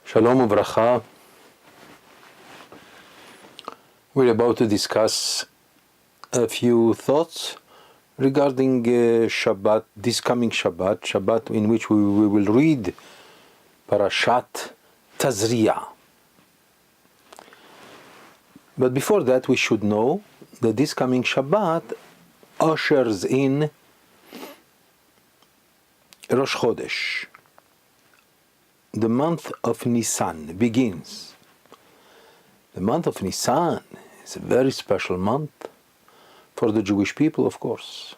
Shalom Uvracha. We're about to discuss a few thoughts regarding Shabbat, this coming Shabbat in which we will read Parashat Tazria. But before that, we should know that this coming Shabbat ushers in Rosh Chodesh. The month of Nissan begins. The month of Nissan is a very special month for the Jewish people, of course.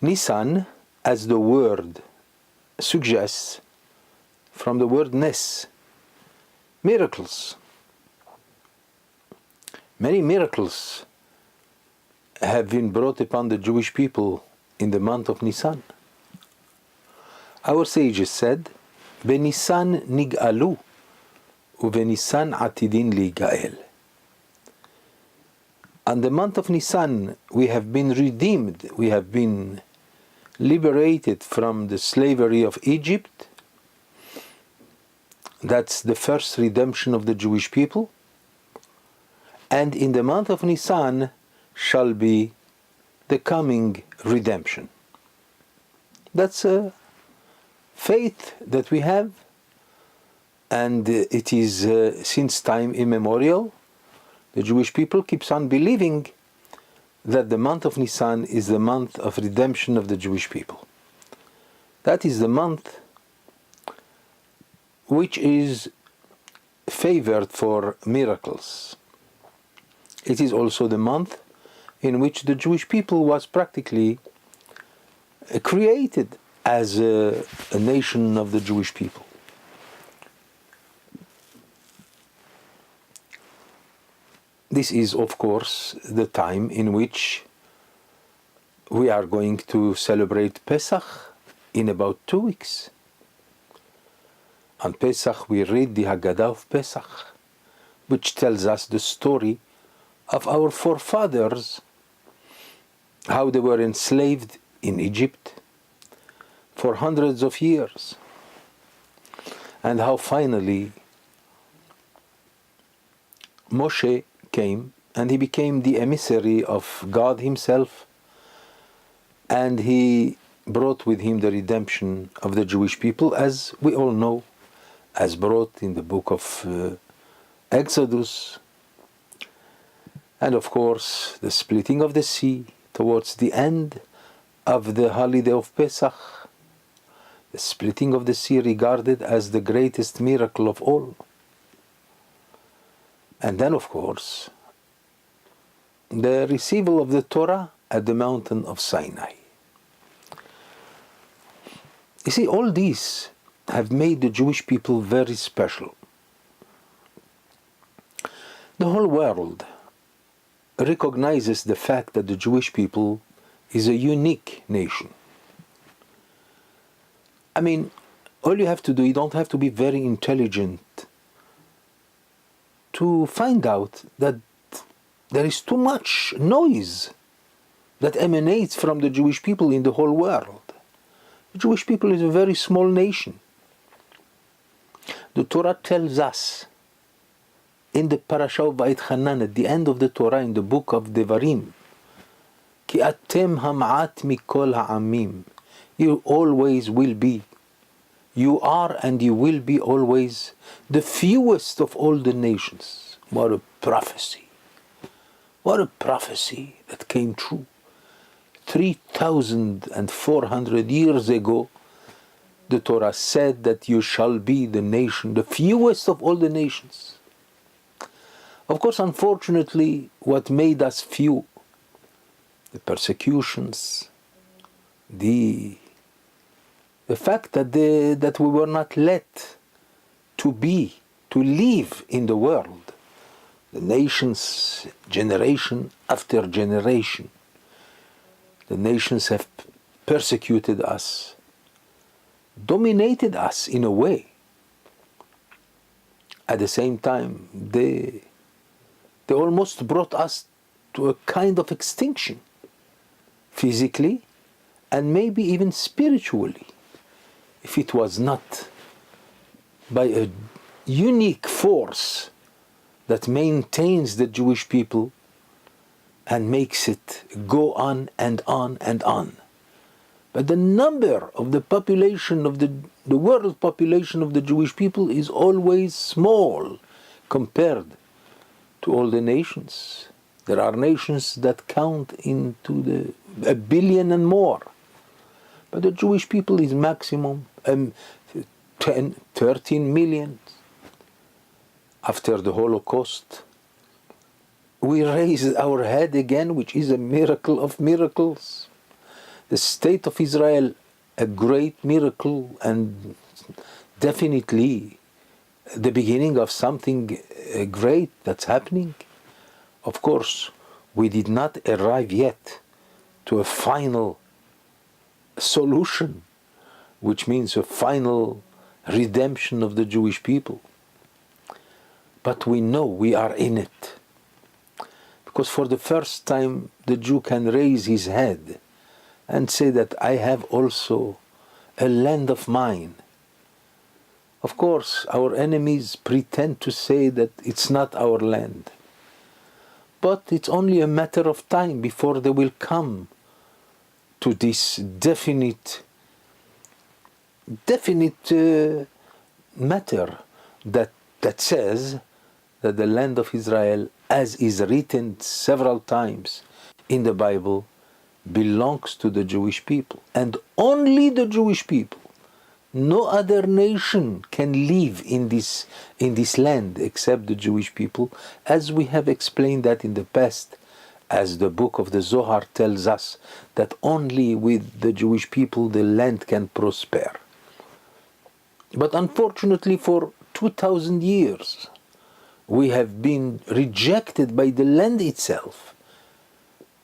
Nissan, as the word suggests, from the word Nes, miracles. Many miracles have been brought upon the Jewish people in the month of Nissan. Our sages said, Benisan nig'alu, uvenisan atidin ligael. On the month of Nisan, we have been redeemed, we have been liberated from the slavery of Egypt. That's the first redemption of the Jewish people. And in the month of Nisan shall be the coming redemption. That's a faith that we have, and it is since time immemorial. The Jewish people keeps on believing that the month of Nisan is the month of redemption of the Jewish people. That is the month which is favored for miracles. It is also the month in which the Jewish people was practically created as a nation of the Jewish people. This is, of course, the time in which we are going to celebrate Pesach in about 2 weeks. On Pesach we read the Haggadah of Pesach, which tells us the story of our forefathers, how they were enslaved in Egypt for hundreds of years, and how finally Moshe came and he became the emissary of God himself, and he brought with him the redemption of the Jewish people, as we all know, as brought in the book of Exodus, and of course the splitting of the sea towards the end of the holiday of Pesach. The splitting of the sea regarded as the greatest miracle of all. And then, of course, the receival of the Torah at the mountain of Sinai. You see, all these have made the Jewish people very special. The whole world recognizes the fact that the Jewish people is a unique nation. I mean, all you have to do, you don't have to be very intelligent to find out that there is too much noise that emanates from the Jewish people in the whole world. The Jewish people is a very small nation. The Torah tells us in the Parasha of Va'etchanan, at the end of the Torah, in the book of Devarim, Ki atem ham'at mikol ha'amim. You always will be, you are and you will be always the fewest of all the nations. What a prophecy. What a prophecy that came true. 3,400 years ago, the Torah said that you shall be the nation, the fewest of all the nations. Of course, unfortunately, what made us few, the persecutions, the fact that we were not let to live in the world. The nations, generation after generation, the nations have persecuted us, dominated us in a way. At the same time, they almost brought us to a kind of extinction, physically and maybe even spiritually, if it was not by a unique force that maintains the Jewish people and makes it go on and on and on. But the number of the population of the world population of the Jewish people is always small compared to all the nations. There are nations that count into a billion and more. But the Jewish people is maximum 10, 13 million. After the Holocaust, we raised our head again, which is a miracle of miracles. The state of Israel, a great miracle, and definitely the beginning of something great that's happening. Of course, we did not arrive yet to a final solution, which means a final redemption of the Jewish people. But we know we are in it. Because for the first time, the Jew can raise his head and say that I have also a land of mine. Of course, our enemies pretend to say that it's not our land. But it's only a matter of time before they will come to this definite matter that says that the land of Israel, as is written several times in the Bible, belongs to the Jewish people. And only the Jewish people. No other nation can live in this land except the Jewish people, as we have explained that in the past, as the book of the Zohar tells us that only with the Jewish people the land can prosper. But unfortunately for 2000 years, we have been rejected by the land itself,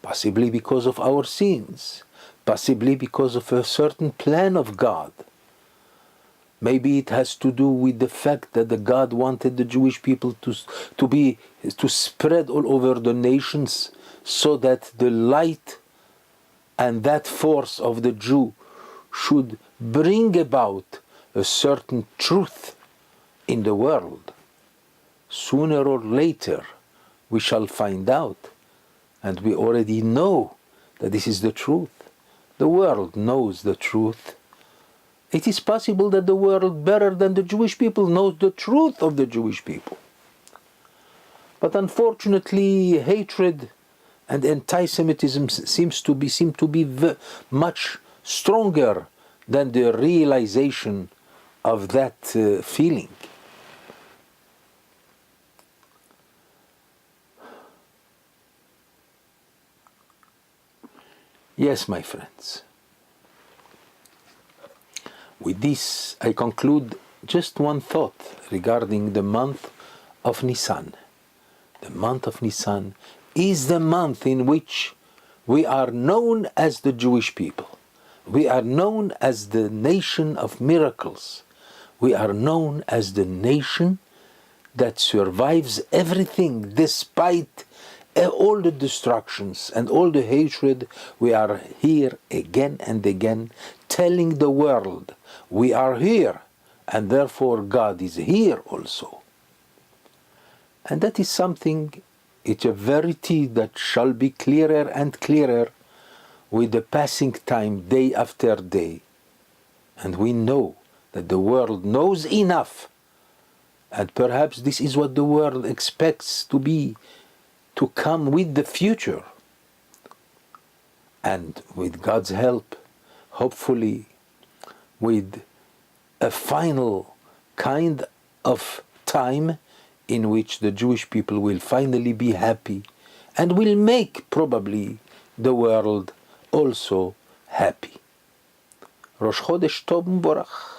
possibly because of our sins, possibly because of a certain plan of God. Maybe it has to do with the fact that the God wanted the Jewish people to spread all over the nations, so that the light and that force of the Jew should bring about a certain truth in the world. Sooner or later, we shall find out, and we already know that this is the truth. The world knows the truth. It is possible that the world, better than the Jewish people, knows the truth of the Jewish people. But unfortunately, hatred and anti-Semitism seem to be much stronger than the realization of that feeling. Yes, my friends. With this, I conclude just one thought regarding the month of Nissan. The month of Nissan is the month in which we are known as the Jewish people. We are known as the nation of miracles. We are known as the nation that survives everything despite all the destructions and all the hatred. We are here again and again telling the world we are here, and therefore God is here also. And that is something, it's a verity that shall be clearer and clearer with the passing time, day after day. And we know that the world knows enough, and perhaps this is what the world expects to come with the future. And with God's help, hopefully with a final kind of time in which the Jewish people will finally be happy and will make probably the world also happy. Rosh Chodesh Tov U'Mborach.